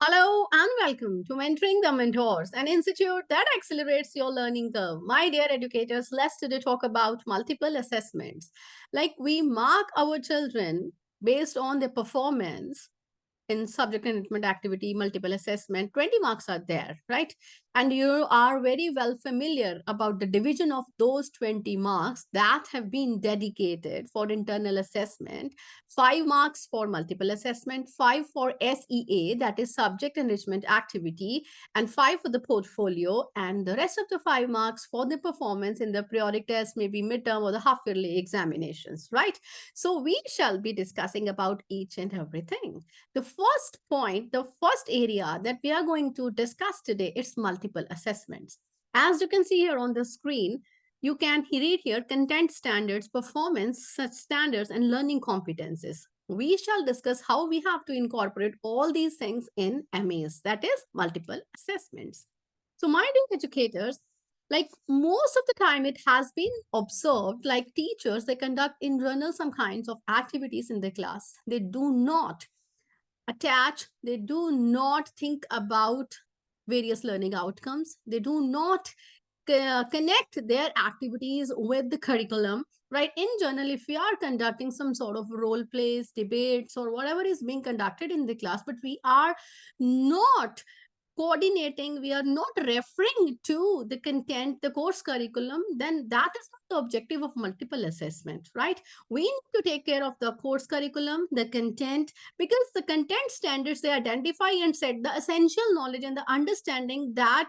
Hello and welcome to Mentoring the Mentors, an institute that accelerates your learning curve. My dear educators, let's today talk about multiple assessments. Like we mark our children based on their performance in subject enrichment activity, multiple assessment, 20 marks are there, right? And you are very well familiar about the division of those 20 marks that have been dedicated for internal assessment, 5 marks for multiple assessment, 5 for SEA, that is subject enrichment activity, and 5 for the portfolio, and the rest of the 5 marks for the performance in the periodic test, maybe midterm or the half yearly examinations, right? So we shall be discussing about each and everything. The first point, the first area that we are going to discuss today is multiple assessments. As you can see here on the screen, you can read here content standards, performance standards, and learning competences. We shall discuss how we have to incorporate all these things in MAs, that is multiple assessments. So, my dear educators, like most of the time it has been observed, like teachers, they conduct in general some kinds of activities in the class. They do not attach, they do not think about various learning outcomes. They do not connect their activities with the curriculum, right? In general, if we are conducting some sort of role plays, debates, or whatever is being conducted in the class, but we are not coordinating, we are not referring to the content, the course curriculum, then that is not the objective of multiple assessment, right? We need to take care of the course curriculum, the content, because the content standards, they identify and set the essential knowledge and the understanding that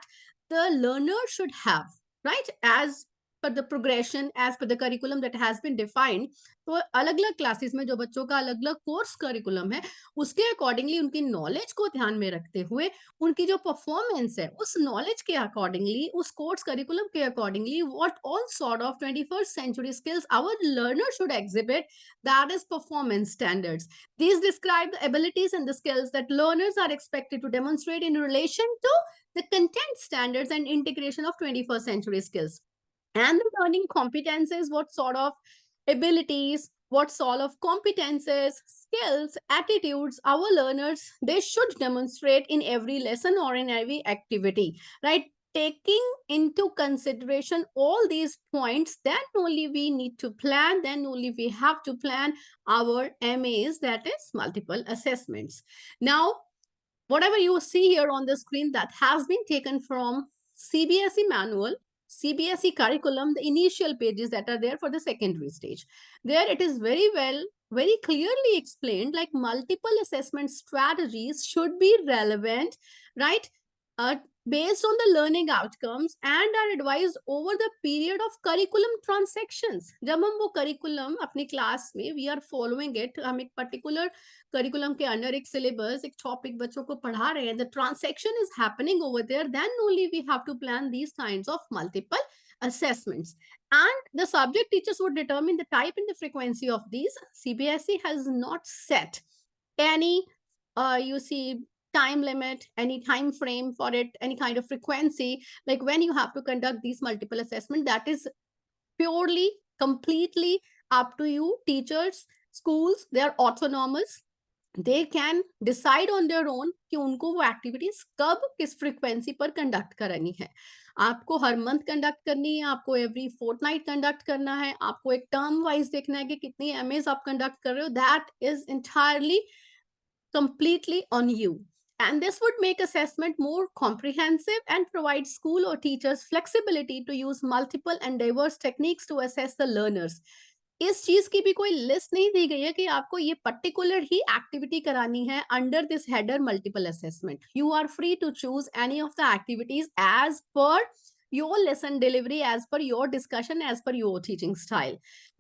the learner should have, right? As per the progression, as per the curriculum that has been defined. तो अलग अलग classes में जो बच्चों का अलग अलग course curriculum है, उसके अकॉर्डिंगली उनकी नॉलेज को ध्यान में रखते हुए उनकी जो परफॉर्मेंस है उस नॉलेज के अकॉर्डिंगली, उस कोर्स करिकुलम के accordingly, what all sort of 21st century skills our learner should exhibit, that is performance standards. These describe the abilities and the skills that learners are expected to demonstrate in relation to the content standards and integration of 21st century skills. And the learning competences, what sort of abilities, what sort of competences, skills, attitudes our learners, they should demonstrate in every lesson or in every activity, right? Taking into consideration all these points, then only we need to plan, then only we have to plan our MAs, that is multiple assessments. Now, whatever you see here on the screen, that has been taken from CBSE manual, CBSE curriculum, the initial pages that are there for the secondary stage. There it is very well, very clearly explained, like multiple assessment strategies should be relevant, right? Uh, Based on the learning outcomes and are advised over the period of curriculum transactions. जब हम वो curriculum अपनी class में we are following it, हम एक particular curriculum के under एक syllabus, एक टॉपिक बच्चों को पढ़ा रहे हैं, the transaction is happening over there, then only we have to plan these kinds of multiple assessments. And the subject teachers would determine the type and the frequency of these. CBSE has not set any you see time limit, any time frame for it, any kind of frequency, like when you have to conduct these multiple assessment. That is purely, completely up to you. Teachers, schools, they are autonomous. They can decide on their own कि उनको वो activities कब किस frequency पर conduct करनी है. आपको हर month conduct करनी है, आपको एवरी फोर्टनाइट कंडक्ट करना है, आपको एक टर्म वाइज देखना है कि कितनी एमएस आप कंडक्ट कर रहे हो. That is entirely completely on you. And this would make assessment more comprehensive and provide school or teachers flexibility to use multiple and diverse techniques to assess the learners. इस चीज की भी कोई list नहीं दी गई है कि आपको ये पर्टिकुलर ही एक्टिविटी करानी है under this header multiple assessment. You are free to choose any of the activities as per your lesson delivery, as per your discussion, as per your teaching style,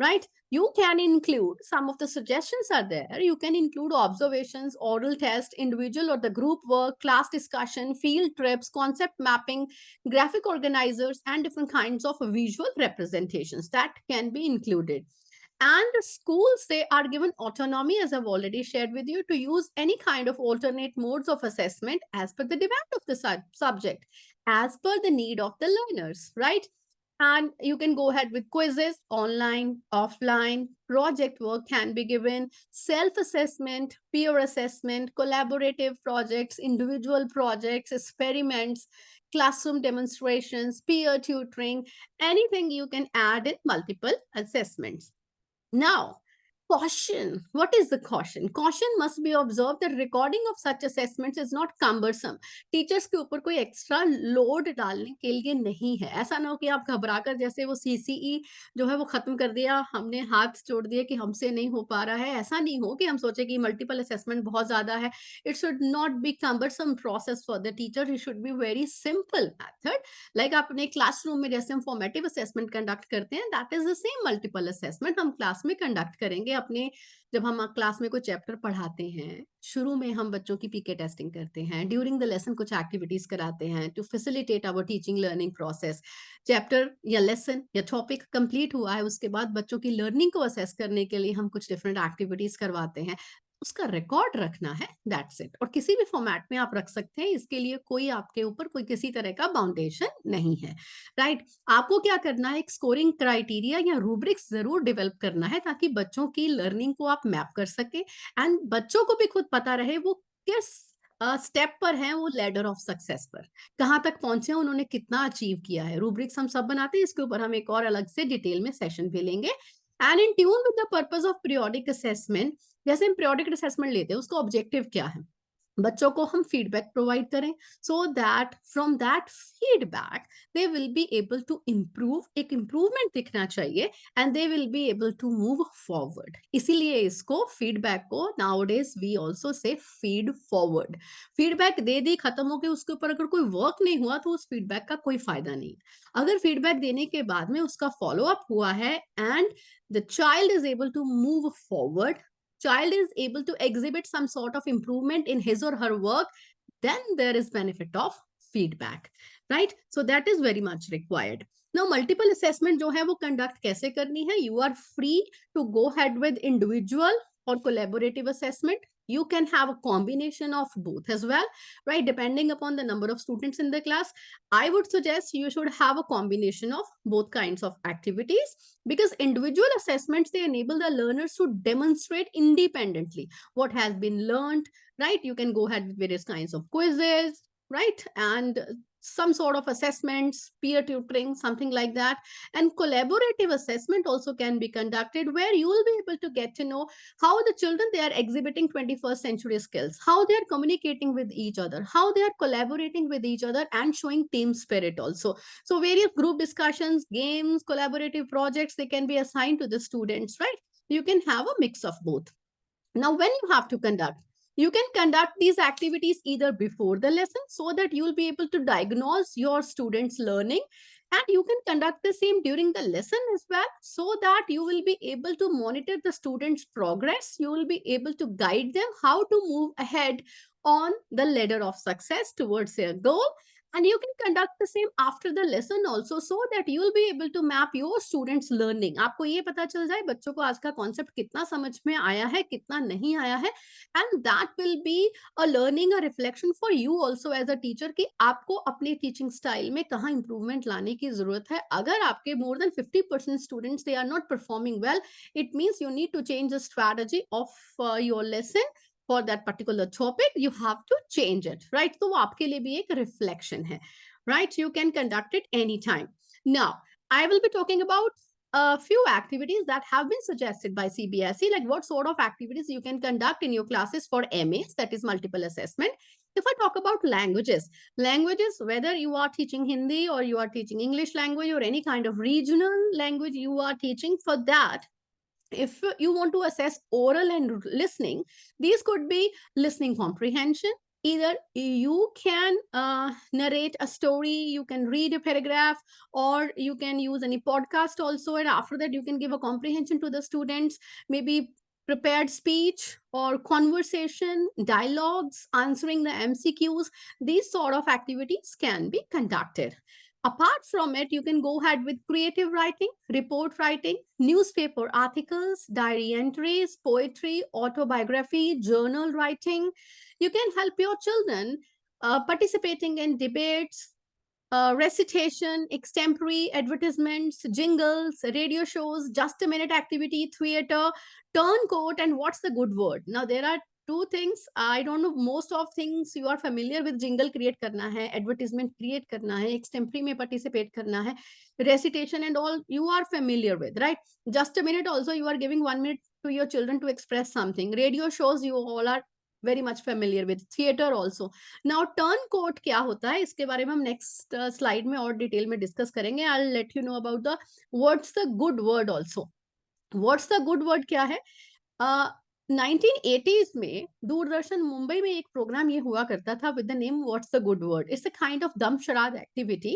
right? You can include some of the suggestions are there. You can include observations, oral test, individual or the group work, class discussion, field trips, concept mapping, graphic organizers, and different kinds of visual representations that can be included. And the schools, they are given autonomy, as I've already shared with you, to use any kind of alternate modes of assessment as per the demand of the subject, as per the need of the learners, right? And you can go ahead with quizzes, online, offline, project work can be given, self assessment, peer assessment, collaborative projects, individual projects, experiments, classroom demonstrations, peer tutoring, anything you can add in multiple assessments. Now, caution. What is the caution? Caution must be observed that recording of such assessments is not cumbersome. Teachers के ऊपर कोई extra load डालने के लिए नहीं है। ऐसा ना हो कि आप घबरा कर जैसे वो सीसीई जो है वो खत्म कर दिया, हमने हाथ जोड़ दिए कि हमसे नहीं हो पा रहा है। ऐसा नहीं हो कि हम सोचे कि मल्टीपल असेसमेंट बहुत ज्यादा है। It should not be cumbersome process for the teacher. It should be very simple method. Like आप अपने क्लासरूम में जैसे हम फॉर्मेटिव असेसमेंट कंडक्ट करते हैं, that is the same multiple assessment हम क्लास में कंडक्ट करेंगे। अपने जब हम क्लास में कोई चैप्टर पढ़ाते हैं, शुरू में हम बच्चों की पीके टेस्टिंग करते हैं, ड्यूरिंग द लेसन कुछ एक्टिविटीज कराते हैं to facilitate our teaching learning process. Chapter या लेसन या टॉपिक कंप्लीट हुआ है, उसके बाद बच्चों की लर्निंग को असेस करने के लिए हम कुछ डिफरेंट एक्टिविटीज करवाते हैं। उसका रिकॉर्ड रखना है, दैट्स इट। और किसी भी फॉर्मेट में आप रख सकते हैं, इसके लिए कोई आपके ऊपर कोई किसी तरह का बाउंडेशन नहीं है, राइट। आपको क्या करना है, एक स्कोरिंग क्राइटेरिया या रूब्रिक्स जरूर डेवलप करना है ताकि बच्चों की लर्निंग को आप मैप कर सके एंड बच्चों को भी खुद पता रहे वो किस स्टेप पर हैं, वो लेडर ऑफ सक्सेस पर कहाँ तक पहुंचे हैं, उन्होंने कितना अचीव किया है। रूब्रिक्स हम सब बनाते हैं, इसके ऊपर हम एक और अलग से डिटेल में सेशन भी लेंगे। And in tune with the purpose of periodic assessment, जैसे हम पीरियोडिक असेसमेंट लेते हैं, उसका ऑब्जेक्टिव क्या है, बच्चों को हम फीडबैक प्रोवाइड करें so that from that feedback they will be able to improve, एक इम्प्रूवमेंट दिखना चाहिए and they will be able to move forward. इसीलिए इसको फीडबैक को nowadays we also say feed forward. Feedback दे दी, खत्म हो गई, उसके ऊपर अगर कोई वर्क नहीं हुआ तो उस फीडबैक का कोई फायदा नहीं। अगर फीडबैक देने के बाद में उसका फॉलो अप हुआ है and the child is able to move forward, child is able to exhibit some sort of improvement in his or her work, then there is benefit of feedback, right? So that is very much required. Now multiple assessment जो है वो conduct कैसे करनी है, you are free to go ahead with individual or collaborative assessment. You can have a combination of both as well, right? Depending upon the number of students in the class, I would suggest you should have a combination of both kinds of activities, because individual assessments, they enable the learners to demonstrate independently what has been learned, right? You can go ahead with various kinds of quizzes, right? And some sort of assessments, peer tutoring, something like that. And collaborative assessment also can be conducted where you will be able to get to know how the children, they are exhibiting 21st century skills, how they are communicating with each other, how they are collaborating with each other and showing team spirit also. So various group discussions, games, collaborative projects, they can be assigned to the students, right? You can have a mix of both. Now, when you have to conduct, you can conduct these activities either before the lesson so that you will be able to diagnose your students' learning, and you can conduct the same during the lesson as well so that you will be able to monitor the students' progress. You will be able to guide them how to move ahead on the ladder of success towards their goal. And you can conduct the same after the lesson also so that you will be able to map your students learning. आपको ये पता चल जाए बच्चों को आज का concept कितना समझ में आया है, कितना नहीं आया है, and that will be a learning, a reflection for you also as a teacher कि आपको अपने टीचिंग स्टाइल में कहाँ इंप्रूवमेंट लाने की जरूरत है। अगर आपके more than 50% students they are not performing well, it means you need to change the strategy of your lesson for that particular topic. You have to change it, right? तो वो आपके लिए भी एक reflection है, right? You can conduct it anytime. Now, I will be talking about a few activities that have been suggested by CBSE, like what sort of activities you can conduct in your classes for MAs, that is multiple assessment. If I talk about languages, whether you are teaching Hindi or you are teaching English language or any kind of regional language you are teaching, for that, if you want to assess oral and listening, these could be listening comprehension. Either you can narrate a story, you can read a paragraph, or you can use any podcast also, and after that you can give a comprehension to the students, maybe prepared speech or conversation, dialogues, answering the MCQs. These sort of activities can be conducted. Apart from it, you can go ahead with creative writing, report writing, newspaper articles, diary entries, poetry, autobiography, journal writing. You can help your children participating in debates, recitation, extempore, advertisements, jingles, radio shows, just a minute activity, theater, turncoat, and what's the good word. Now, there are two things. I don't know, most of things you are familiar with. Jingle create करना है, advertisement create करना है, extempore में participate करना है, recitation and all you are familiar with, right? Just a minute also, you are giving 1 minute to your children to express something. Radio shows you all are very much familiar with. Theater also. Now turn coat क्या होता है, इसके बारे में हम next slide में और detail में डिस्कस करेंगे. I will let you know about the what's the good word also. What's the good word क्या है? 1980s में दूरदर्शन मुंबई में एक प्रोग्राम ये हुआ करता था with the name what's the good word. It's a kind of dumb charades activity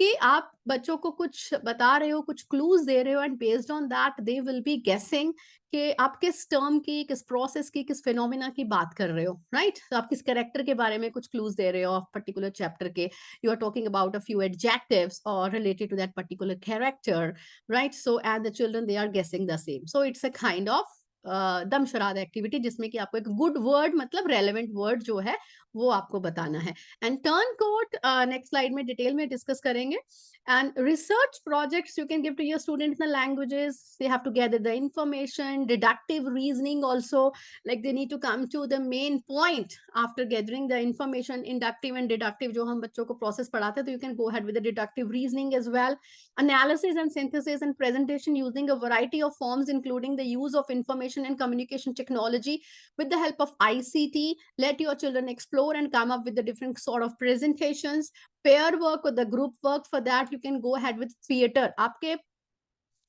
कि आप बच्चों को कुछ बता रहे हो, कुछ क्लूज दे रहे हो, and based on that they will B गेसिंग कि आप किस टर्म की, किस प्रोसेस की, किस फिनोमिना की बात कर रहे हो, राइट? तो आप किस कैरेक्टर के बारे में कुछ क्लूज दे रहे हो ऑफ पर्टिकुलर चैप्टर के. You are talking about a few adjectives और related to that particular character, right? So and the children they are guessing the same. So it's a kind of dumb charades activity जिसमें कि आपको एक good word मतलब relevant word जो है वो आपको बताना है. And turn coat next slide में डिटेल में डिस्कस करेंगे. And research projects you can give to your students in the languages. They have to gather the information, deductive reasoning also, like they need to come to the main point after gathering the information. Inductive and deductive जो हम बच्चों को process पढ़ाते हैं, तो you can go ahead with the deductive reasoning as well. Analysis and synthesis and presentation using a variety of forms, including the use of information and communication technology with the help of ICT. Let your children explore and come up with the different sort of presentations. Pair work और the group work. For that you can go ahead with theatre. आपके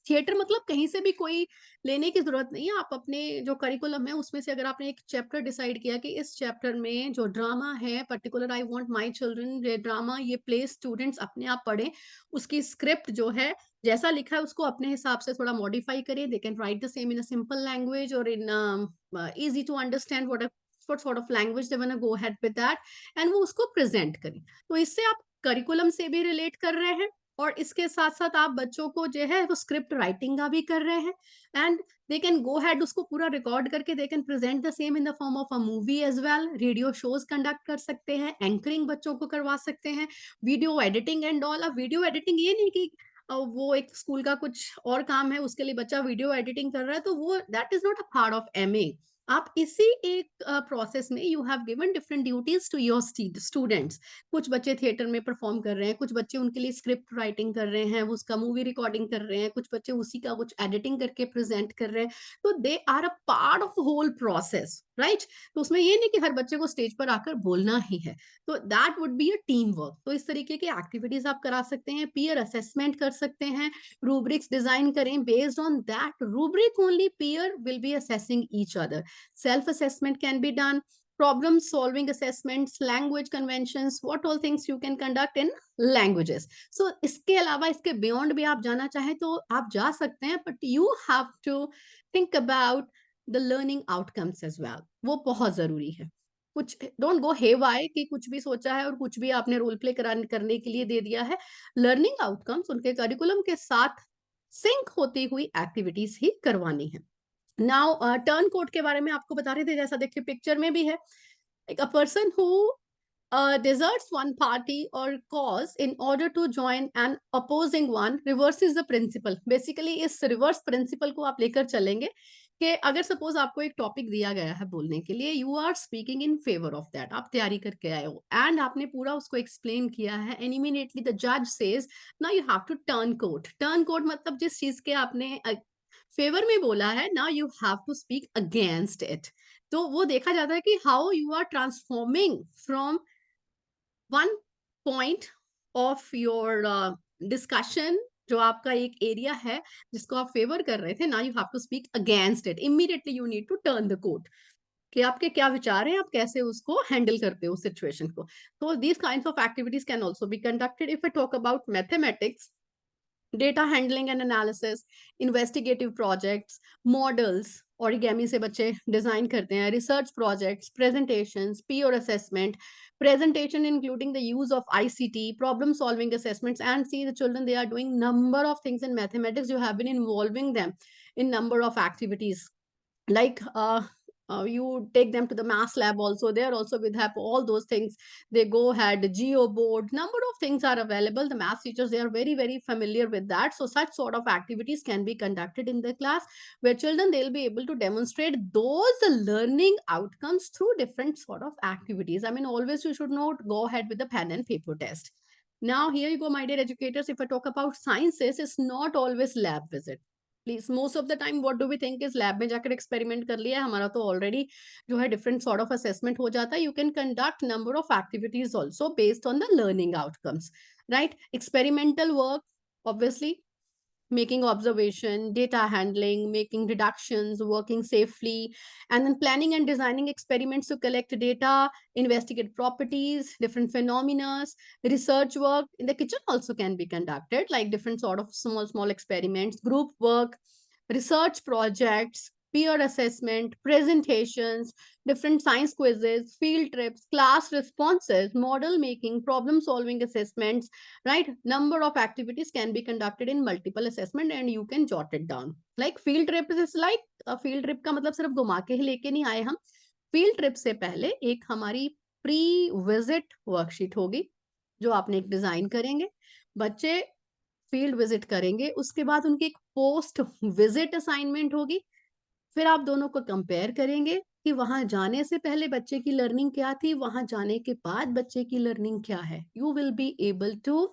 theatre मतलब कहीं से भी कोई लेने की जरूरत नहीं है. आप अपने जो करिकुलम है उसमें से अगर आपने एक चैप्टर डिसाइड किया कि इस चैप्टर में जो ड्रामा है particular, I want my children ये ड्रामा, ये प्ले स्टूडेंट्स अपने आप पढ़ें, उसकी स्क्रिप्ट जो है जैसा लिखा है उसको अपने हिसाब से थोड़ा मॉडिफाई करें. They can write the same in a simple language और in easy to understand what sort of language they want to go ahead with that, and वो उसको प्रेजेंट करें. तो इससे आप करिकुलम से भी रिलेट कर रहे हैं और इसके साथ साथ आप बच्चों को जो है वो स्क्रिप्ट राइटिंग का भी कर रहे हैं. And they can go head उसको पूरा रिकॉर्ड करके they can present the same in the form of a movie as well. Radio shows conduct कर सकते हैं, एंकरिंग बच्चों को करवा सकते हैं, वीडियो एडिटिंग एंड ऑल. अब वीडियो एडिटिंग ये नहीं कि वो एक स्कूल का कुछ और काम है उसके लिए बच्चा वीडियो एडिटिंग कर रहा है, तो वो that is not a part of MA. आप इसी एक प्रोसेस में you have given different duties to your students. कुछ बच्चे थिएटर में परफॉर्म कर रहे हैं, कुछ बच्चे उनके लिए स्क्रिप्ट राइटिंग कर रहे हैं, वो उसका मूवी रिकॉर्डिंग कर रहे हैं, कुछ बच्चे उसी का कुछ एडिटिंग करके प्रेजेंट कर रहे हैं. तो they are a part of whole process, right? तो उसमें ये नहीं कि हर बच्चे को स्टेज पर आकर बोलना ही है. तो that would be a team work. तो इस तरीके की एक्टिविटीज आप करा सकते हैं. पीयर असेसमेंट कर सकते हैं, rubrics डिजाइन करें. Based on that rubric only peer will be assessing each other. Self assessment can be done, problem solving assessments, language conventions, what all things you can conduct in languages. So इसके अलावा इसके beyond भी आप जाना चाहें तो आप जा सकते हैं, but you have to think about the learning outcomes as well. वो बहुत जरूरी है. कुछ डोंट गो हेवाय कि कुछ भी सोचा है और कुछ भी आपने रोल प्ले करने के लिए दे दिया है. लर्निंग आउटकम्स उनके करिकुलम के साथ सिंक होती हुई एक्टिविटीज ही करवानी है. नाउ टर्न कोड के बारे में आपको बता रहे थे, जैसा देखिए पिक्चर में भी है. like a person who deserts one party or cause in order to join an opposing one reverses the principle. Basically इस रिवर्स प्रिंसिपल को आप लेकर चलेंगे कि अगर सपोज आपको एक टॉपिक दिया गया है बोलने के लिए, you are speaking in favour of that, आप तैयारी करके आए हो एंड आपने पूरा उसको एक्सप्लेन किया है, एंड इमीडिएटली द जज says now you have to turn code. Turn code मतलब जिस चीज के आपने फेवर में बोला है, now you have to speak against it. तो वो देखा जाता है कि how you are transforming from one point of your discussion, जो आपका एक एरिया है जिसको आप फेवर कर रहे थे, now you have to speak against it. Immediately you need to turn the code कि आपके क्या विचार हैं, आप कैसे उसको हैंडल करते हो सिचुएशन को. तो these kinds of activities can also be conducted. If I talk about mathematics, data handling and analysis, investigative projects, models, origami से बच्चे डिजाइन करते हैं, research projects, presentations, peer assessment, presentation including the use of ICT, problem solving assessments, and see the children, they are doing number of things in mathematics. You have been involving them in number of activities like You take them to the math lab also. There also we have all those things. They go ahead, geo board, number of things are available. The math teachers, they are very, very familiar with that. So such sort of activities can be conducted in the class where children, they'll be able to demonstrate those learning outcomes through different sort of activities. I mean, always you should not go ahead with the pen and paper test. Now here you go, my dear educators. If I talk about sciences, it's not always lab visit. Please most of the time what do we think is lab में जाकर experiment कर लिया, हमारा तो already जो है different sort of assessment हो जाता है. You can conduct number of activities also based on the learning outcomes, right. Experimental work, obviously making observation, data handling, making deductions, working safely, and then planning and designing experiments to collect data, investigate properties, different phenomena. Research work in the kitchen also can be conducted, like different sort of small experiments, group work, research projects, peer assessment, presentations, different science quizzes, field trips, class responses, model making, problem solving assessments, right? Number of activities can be conducted in multiple assessment and you can jot it down. Like field trip is like a field trip का मतलब सिर्फ घुमा के ही लेके नहीं आए हम. Field trip से पहले एक हमारी प्री विजिट वर्कशीट होगी जो आपने एक डिजाइन करेंगे. बच्चे फील्ड विजिट करेंगे, उसके बाद उनकी एक पोस्ट विजिट असाइनमेंट होगी. फिर आप दोनों को कंपेयर करेंगे कि वहां जाने से पहले बच्चे की लर्निंग क्या थी, वहां जाने के बाद बच्चे की लर्निंग क्या है. You will be able to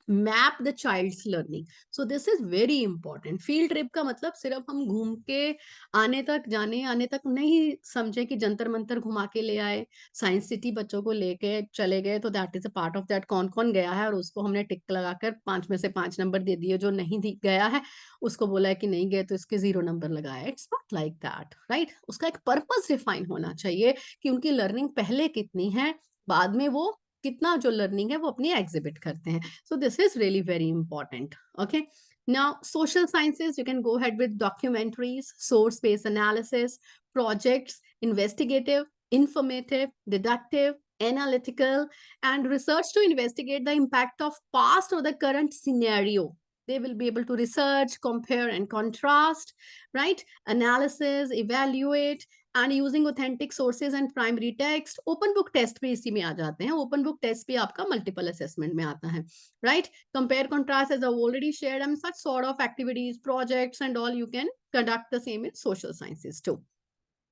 map the child's learning. So this is very important. Field trip का मतलब सिर्फ हम घूम के आने तक, जाने आने तक नहीं समझे कि जंतर मंतर घुमा के ले आए, साइंस सिटी बच्चों को लेके चले गए, तो that is a part of that. कौन कौन गया है और उसको हमने टिक लगाकर 5 में से 5 नंबर दे दिए. जो नहीं गया है उसको बोला है कि नहीं गए तो इसके 0 नंबर लगाया. It's not like that, right. उसका एक पर्पस डिफाइन होना चाहिए कि उनकी लर्निंग पहले कितनी है, बाद में वो कितना जो लर्निंग है वो अपनी एग्जिबिट करते हैं. सो this is really very important. Okay. Now, social sciences, you can go ahead with documentaries, source-based analysis, projects, investigative, informative, deductive, analytical, and research to investigate the impact of past or the current scenario. They will be able to research, compare, and contrast, right? Analysis, evaluate, and using authentic sources and primary text. Open book test भी इसी में आ जाते हैं. Open book test भी आपका multiple assessment में आता है, right? Compare, contrast, as I've already shared, and such sort of activities, projects, and all you can conduct the same in social sciences too,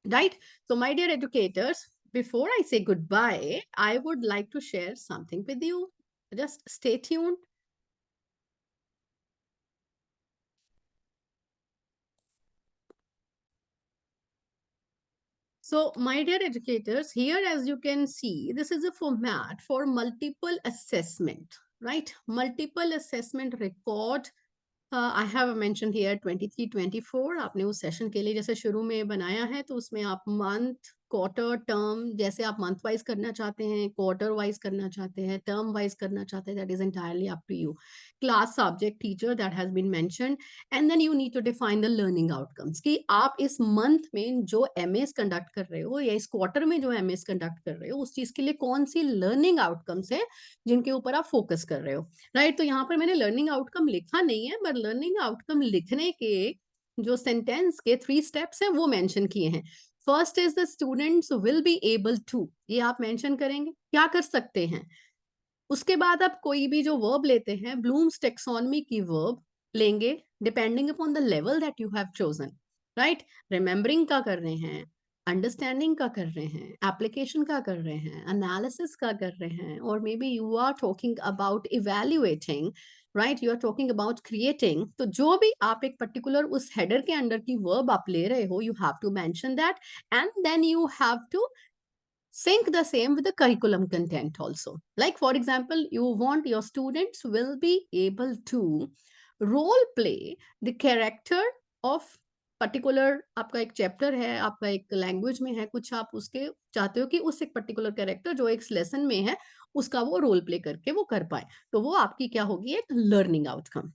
right? So, my dear educators, before I say goodbye, I would like to share something with you. Just stay tuned. So, my dear educators, here as you can see, this is a format for multiple assessment, right? Multiple assessment record. I have mentioned here 23-24. आपने उस session के लिए जैसे शुरू में बनाया है, तो उसमें आप मंथ, क्वार्टर, टर्म, जैसे आप मंथ वाइज करना चाहते हैं, क्वार्टर वाइज करना चाहते हैं, टर्म वाइज करना चाहते हैं, that is entirely up to you. Class, subject, teacher, that has been mentioned. And then you need to define the learning outcomes कि आप इस मंथ में जो एमएस कंडक्ट कर रहे हो या इस क्वार्टर में जो एमएस कंडक्ट कर रहे हो, उस चीज के लिए कौन सी लर्निंग आउटकम्स है जिनके ऊपर आप फोकस कर रहे हो, राइट. तो यहाँ पर मैंने लर्निंग आउटकम लिखा नहीं है, बट लर्निंग आउटकम लिखने के जो सेंटेंस के 3 स्टेप्स हैं वो मेंशन किए हैं. First is the students will be able to, ये आप मेंशन करेंगे क्या कर सकते हैं. उसके बाद आप कोई भी जो वर्ब लेते हैं, ब्लूम्स टेक्सोनमी की वर्ब लेंगे depending upon the level that you have chosen, right. Remembering का कर रहे हैं, अंडरस्टैंडिंग का कर रहे हैं, एप्लीकेशन का कर रहे हैं, एनालिसिस का कर रहे हैं, और maybe you are talking about evaluating, right. You are talking about creating. तो जो भी आप एक पर्टिकुलर उस हेडर के अंडर की वर्ब आप ले रहे हो, you have to mention that, and then you have to sync the same with the curriculum content also. Like for example, you want your students will be able to role play the character of particular. आपका एक chapter है, आपका एक language में है, कुछ आप उसके चाहते हो कि उस एक पर्टिकुलर कैरेक्टर जो एक लेसन में है उसका वो रोल प्ले करके वो कर पाए, तो वो आपकी क्या होगी, एक learning outcome.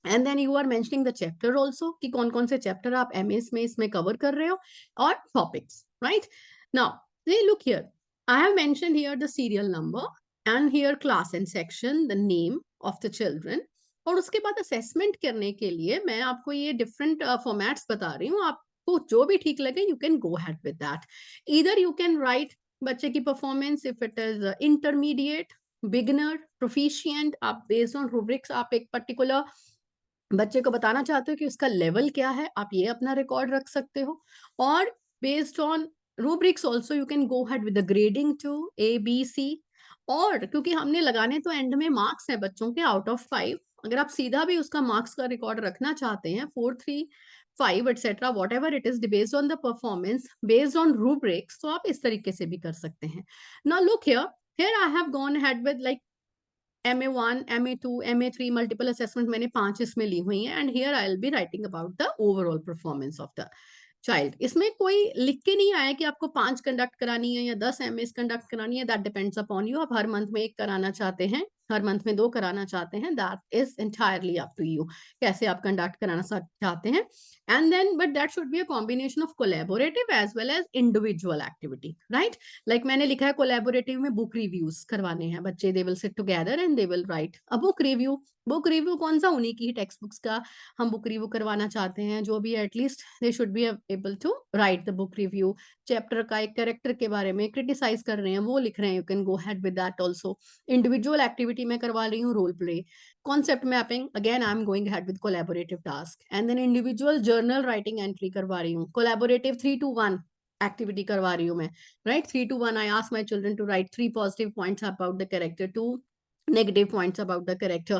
And then you are mentioning the chapter also कि कौन कौन से चैप्टर आप एमएस में इसमें कवर कर रहे हो, और topics, right. Now look here, I have mentioned here the serial number and here class and section, the name of the children. और उसके बाद असेसमेंट करने के लिए मैं आपको ये डिफरेंट फॉर्मेट्स बता रही हूँ. आप आपको जो भी ठीक लगे you can go had with that. Either you can write बच्चे की performance if it is intermediate, beginner, proficient. आप बेस्ड ऑन रूब्रिक्स आप एक पर्टिकुलर बच्चे को बताना चाहते हो कि उसका लेवल क्या है, आप ये अपना रिकॉर्ड रख सकते हो. और based on rubrics also you can go head with the grading to ABC. और क्योंकि हमने लगाने तो एंड में मार्क्स है बच्चों के आउट ऑफ 5, अगर आप सीधा भी उसका मार्क्स का रिकॉर्ड रखना चाहते हैं 4, 3, 5 etcetera what ever it is based on the performance based on rubrics, तो आप इस तरीके से भी कर सकते हैं. Now look here I have gone head with like MA1, MA2, MA3 multiple assessment मैंने 5 इसमें ली हुई हैं. And here I will be writing about the overall performance of the child. इसमें कोई लिख के नहीं आया कि आपको 5 कंडक्ट करानी है या 10 MAs कंडक्ट करानी है. That depends upon you. आप हर मंथ में 1 कराना चाहते हैं, हर मंथ में 2 कराना चाहते हैं, that is entirely up to you कैसे आप कंडक्ट कराना चाहते हैं. And then but that should be a combination of collaborative as well as individual activity, right. Like मैंने लिखा है कोलैबोरेटिव में बुक रिव्यूज करवाने हैं बच्चे. They will sit together and they will write a book review. Book review कौन सा, उन्हीं की टेक्स्ट बुक्स का हम बुक रिव्यू करवाना चाहते हैं जो भी. At least they should be able to write the book review. Chapter का एक कैरेक्टर के बारे में क्रिटिसाइज कर रहे हैं, वो लिख रहे हैं, you can go head with that also. Individual activity में करवा रही हूँ role play, concept mapping, again I am going head with collaborative task. And then individual journal writing entry करवा रही हूँ. कोलैबोरेटिव 3-to-1 एक्टिविटी करवा रही हूँ मैं, right. 3-to-1 I ask my children to write 3 positive points about the character, 2 negative points about the character,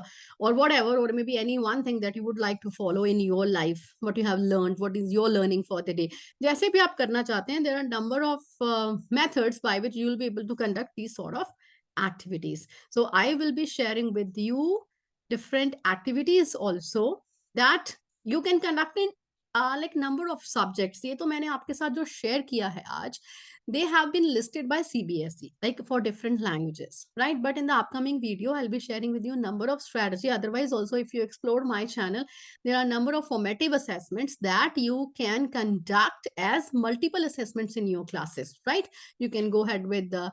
or whatever, or maybe any one thing that you would like to follow in your life, what you have learned, what is your learning for the day. जैसे भी आप करना चाहते हैं, there are number of methods by which you will be able to conduct these sort of activities. So I will be sharing with you different activities also that you can conduct in like number of subjects. ये तो मैंने आपके साथ जो share किया है आज, they have been listed by CBSE, like for different languages, right? But in the upcoming video, I'll be sharing with you a number of strategy. Otherwise, also, if you explore my channel, there are a number of formative assessments that you can conduct as multiple assessments in your classes, right? You can go ahead with the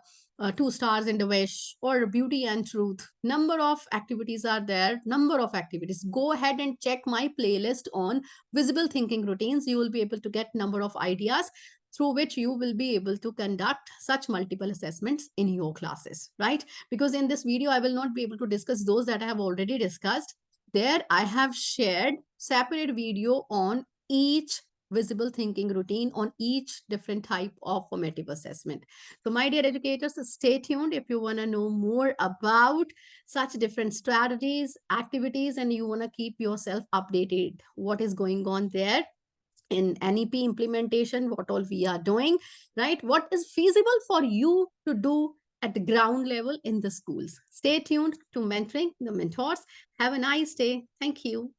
2 stars in the wish or beauty and truth. Number of activities are there, number of activities. Go ahead and check my playlist on visible thinking routines. You will be able to get number of ideas through which you will be able to conduct such multiple assessments in your classes, right? Because in this video, I will not be able to discuss those that I have already discussed. There, I have shared separate video on each visible thinking routine, on each different type of formative assessment. So my dear educators, stay tuned if you want to know more about such different strategies, activities, and you want to keep yourself updated what is going on there in NEP implementation, what all we are doing, right? What is feasible for you to do at the ground level in the schools. Stay tuned to Mentoring the Mentors. Have a nice day. Thank you.